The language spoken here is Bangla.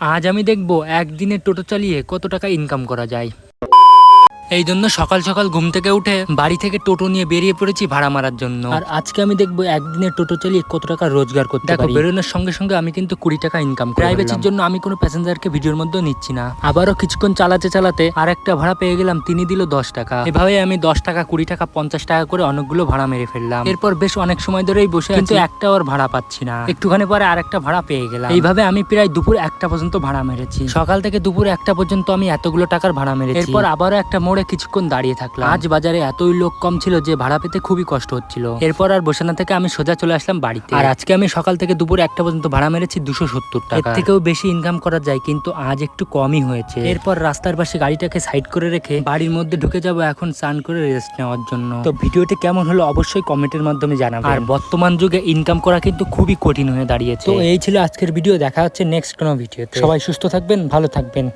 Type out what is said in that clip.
আজ আমি দেখব একদিনে টোটো চালিয়ে কত টাকা ইনকাম করা যায়। এই জন্য সকাল সকাল ঘুম থেকে উঠে বাড়ি থেকে টোটো নিয়ে বেরিয়ে পড়েছি ভাড়া মারার জন্য। আর আজকে আমি দেখবো একদিনে টোটো চালিয়ে কত টাকা রোজগার করতে পারি। দেখো, বেরোনোর সঙ্গে সঙ্গে আমি কিন্তু 20 টাকা ইনকাম করি। প্রাইভেসির জন্য আমি কোনো প্যাসেঞ্জারকে ভিডিওর মধ্যে নিচ্ছি না। আবারও কিছুক্ষণ চালাতে চালাতে আর একটা ভাড়া পেয়ে গেলাম, তিনি দিল 10 টাকা। এভাবে আমি 10 টাকা, 20 টাকা, 50 টাকা করে অনেকগুলো ভাড়া মেরে ফেললাম। এরপর বেশ অনেক সময় ধরেই বসে কিন্তু একটা ওর ভাড়া পাচ্ছি না। একটুখানি পরে আর একটা ভাড়া পেয়ে গেলাম। এইভাবে আমি প্রায় দুপুর 1টা পর্যন্ত ভাড়া মেরেছি। সকাল থেকে দুপুর 1টা পর্যন্ত আমি এতগুলো টাকার ভাড়া মেরেছি। এরপর আবারও একটা মোড়ে কিছুক্ষণ দাঁড়িয়ে থাকলাম। আজ বাজারে এতই লোক কম ছিল যে ভাড়া পেতে খুবই কষ্ট হচ্ছিল। এরপর আর বসে না থেকে আমি সোজা চলে আসলাম বাড়িতে। আর আজকে আমি সকাল থেকে দুপুর 1টা পর্যন্ত ভাড়া মেরেছি 270 টাকা। এর থেকেও বেশি ইনকাম করা যায়, কিন্তু আজ একটু কমই হয়েছে। এরপর রাস্তার পাশে গাড়িটাকে সাইড করে রেখে বাড়ির মধ্যে ঢুকে যাব এখন স্নান করে রেস্ট নেওয়ার জন্য। তো ভিডিওটি কেমন হলো অবশ্যই কমেন্টের মাধ্যমে জানাবেন। আর বর্তমান যুগে ইনকাম করা কিন্তু খুবই কঠিন হয়ে দাঁড়িয়েছে। তো এই ছিল আজকের ভিডিও। দেখা হচ্ছে নেক্সট কোনো ভিডিওতে। সবাই সুস্থ থাকবেন, ভালো থাকবেন।